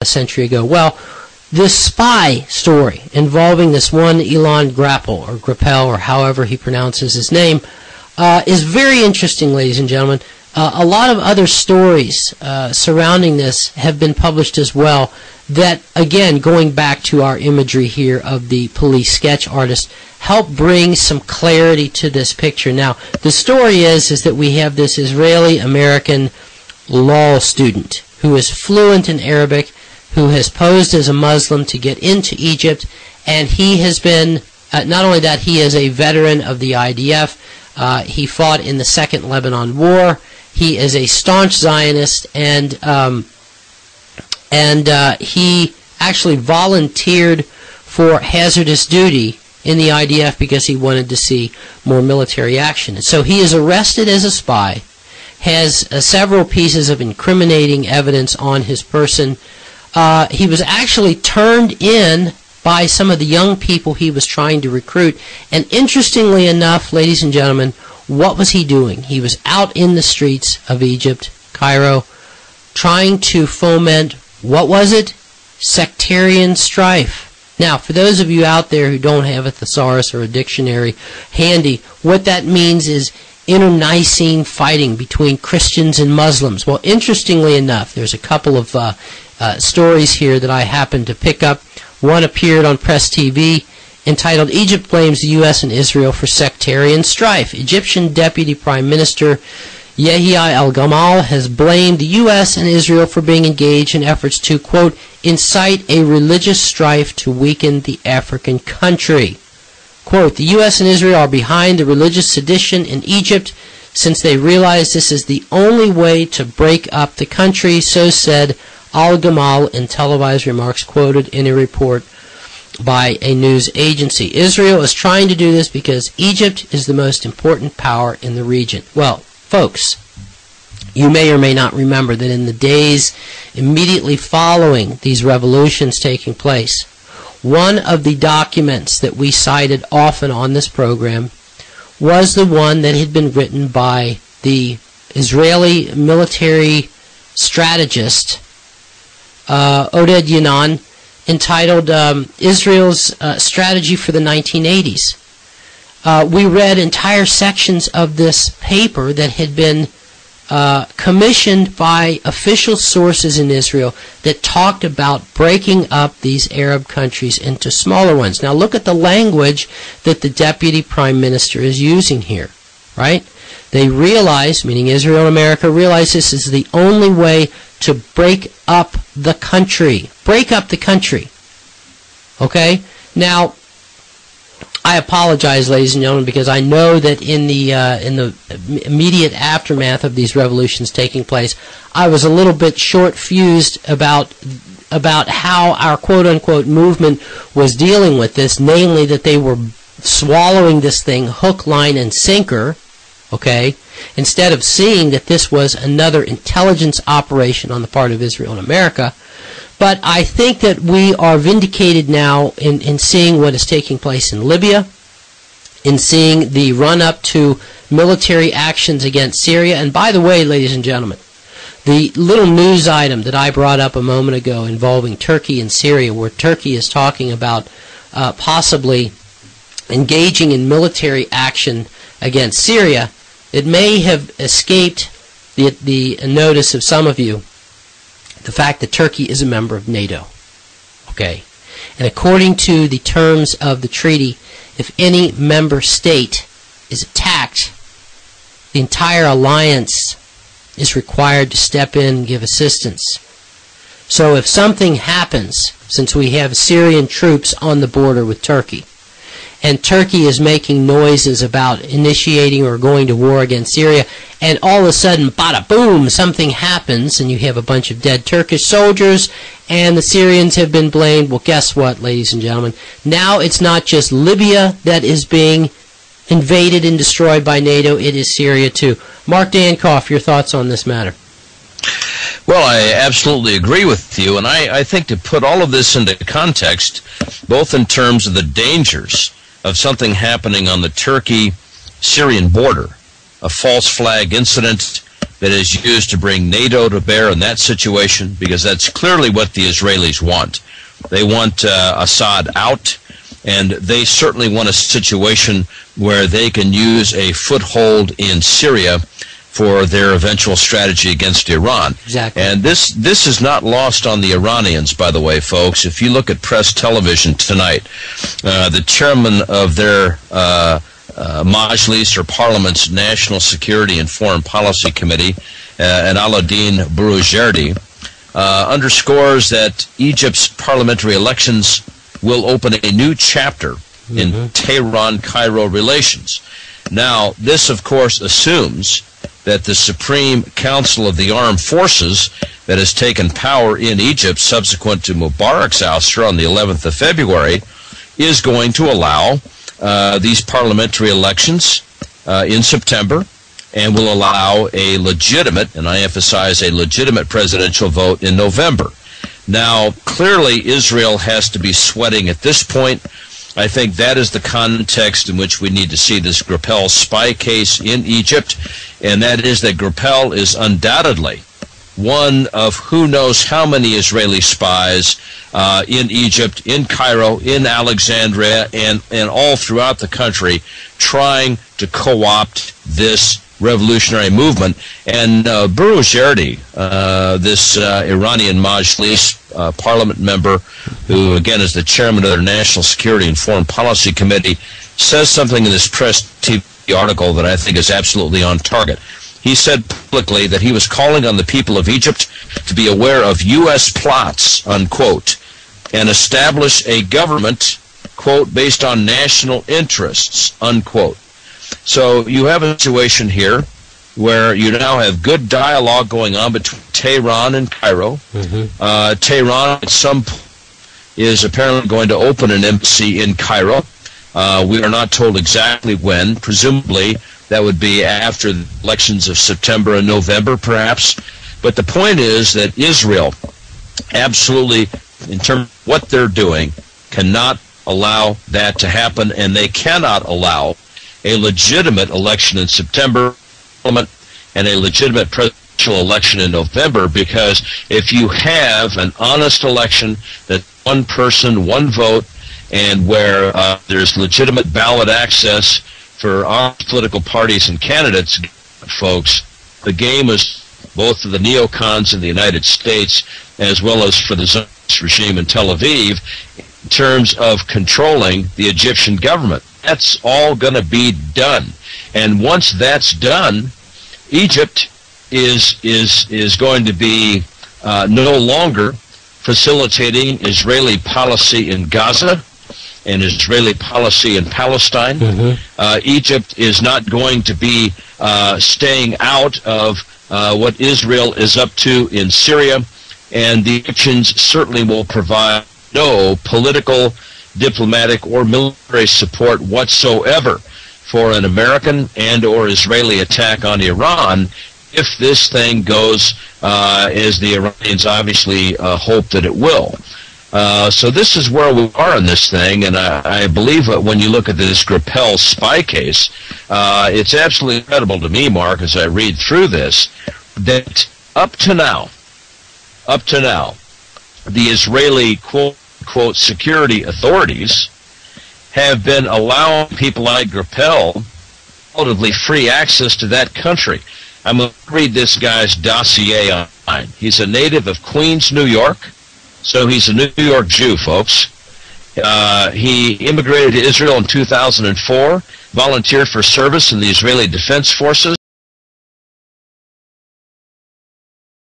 century ago. Well, this spy story involving this one Ilan Grappel, or however he pronounces his name, is very interesting, ladies and gentlemen. A lot of other stories surrounding this have been published as well that, again, going back to our imagery here of the police sketch artist, help bring some clarity to this picture. Now, the story is that we have this Israeli-American law student who is fluent in Arabic, who has posed as a Muslim to get into Egypt, and he has been, not only that, he is a veteran of the IDF. He fought in the Second Lebanon War. He is a staunch Zionist, and he actually volunteered for hazardous duty in the IDF because he wanted to see more military action. And so he is arrested as a spy, has several pieces of incriminating evidence on his person. He was actually turned in by some of the young people he was trying to recruit. And interestingly enough, ladies and gentlemen, what was he doing? He was out in the streets of Egypt, Cairo, trying to foment, what was it? Sectarian strife. Now, for those of you out there who don't have a thesaurus or a dictionary handy, what that means is internecine fighting between Christians and Muslims. Well, interestingly enough, there's a couple of stories here that I happened to pick up. One appeared on Press TV entitled, "Egypt Blames the U.S. and Israel for Sectarian Strife." Egyptian Deputy Prime Minister Yahya al-Gamal has blamed the U.S. and Israel for being engaged in efforts to, quote, incite a religious strife to weaken the African country. Quote, "The U.S. and Israel are behind the religious sedition in Egypt since they realize this is the only way to break up the country," so said al-Gamal in televised remarks quoted in a report by a news agency. Israel is trying to do this because Egypt is the most important power in the region. Well, folks, you may or may not remember that in the days immediately following these revolutions taking place, one of the documents that we cited often on this program was the one that had been written by the Israeli military strategist Oded Yanon, entitled Israel's Strategy for the 1980s. We read entire sections of this paper that had been commissioned by official sources in Israel that talked about breaking up these Arab countries into smaller ones. Now look at the language that the Deputy Prime Minister is using here, right? They realize, meaning Israel and America, realize this is the only way to break up the country. Break up the country. Okay? Now, I apologize, ladies and gentlemen, because I know that in the immediate aftermath of these revolutions taking place, I was a little bit short-fused about how our quote-unquote movement was dealing with this, namely that they were swallowing this thing hook, line, and sinker, okay, instead of seeing that this was another intelligence operation on the part of Israel and America. But I think that we are vindicated now in seeing what is taking place in Libya, in seeing the run-up to military actions against Syria. And by the way, ladies and gentlemen, the little news item that I brought up a moment ago involving Turkey and Syria, where Turkey is talking about possibly engaging in military action against Syria, it may have escaped the notice of some of you the fact that Turkey is a member of NATO. Okay? And according to the terms of the treaty, if any member state is attacked, the entire alliance is required to step in and give assistance. So if something happens, since we have Syrian troops on the border with Turkey, and Turkey is making noises about initiating or going to war against Syria, and all of a sudden, bada boom, something happens, and you have a bunch of dead Turkish soldiers, and the Syrians have been blamed. Well, guess what, ladies and gentlemen? Now it's not just Libya that is being invaded and destroyed by NATO, it is Syria too. Mark Dankoff, your thoughts on this matter? Well, I absolutely agree with you, and I think to put all of this into context, both in terms of the dangers of something happening on the Turkey-Syrian border, a false flag incident that is used to bring NATO to bear in that situation, because that's clearly what the Israelis want. They want Assad out, and they certainly want a situation where they can use a foothold in Syria for their eventual strategy against Iran. Exactly. And this is not lost on the Iranians, by the way, folks. If you look at press television tonight, the chairman of their Majlis, or Parliament's National Security and Foreign Policy Committee, and Aladdin Bouroujerdi, underscores that Egypt's parliamentary elections will open a new chapter in Tehran-Cairo relations. Now, this, of course, assumes that the Supreme Council of the Armed Forces that has taken power in Egypt subsequent to Mubarak's ouster on the 11th of February is going to allow these parliamentary elections in September, and will allow a legitimate, and I emphasize a legitimate, presidential vote in November. Now, clearly Israel has to be sweating at this point. I think that is the context in which we need to see this Grappel spy case in Egypt, and that is that Grappel is undoubtedly one of who knows how many Israeli spies in Egypt, in Cairo, in Alexandria, and all throughout the country, trying to co-opt this revolutionary movement. And Bouroujerdi, this Iranian Majlis parliament member, who again is the chairman of their National Security and Foreign Policy Committee, says something in this press TV article that I think is absolutely on target. He said publicly that he was calling on the people of Egypt to be aware of U.S. plots, unquote, and establish a government, quote, based on national interests, unquote. So you have a situation here where you now have good dialogue going on between Tehran and Cairo. Tehran at some point is apparently going to open an embassy in Cairo. We are not told exactly when. Presumably that would be after the elections of September and November, perhaps. But the point is that Israel absolutely, in terms of what they're doing, cannot allow that to happen, and they cannot allow a legitimate election in September and a legitimate presidential election in November, because if you have an honest election that one person, one vote, and where there's legitimate ballot access for our political parties and candidates, folks, the game is both for the neocons in the United States as well as for the Zionist regime in Tel Aviv in terms of controlling the Egyptian government. That's all going to be done. And once that's done, Egypt is going to be no longer facilitating Israeli policy in Gaza and Israeli policy in Palestine. Egypt is not going to be staying out of what Israel is up to in Syria, and the Egyptians certainly will provide no political, diplomatic, or military support whatsoever for an American and or Israeli attack on Iran if this thing goes as the Iranians obviously hope that it will. So this is where we are in this thing, and I believe that when you look at this Grappel spy case, it's absolutely incredible to me, Mark, as I read through this, that up to now, the Israeli quote security authorities have been allowing people like Grappel relatively free access to that country. I'm going to read this guy's dossier online. He's a native of Queens, New York. So he's a New York Jew, folks. He immigrated to Israel in 2004, volunteered for service in the Israeli Defense Forces,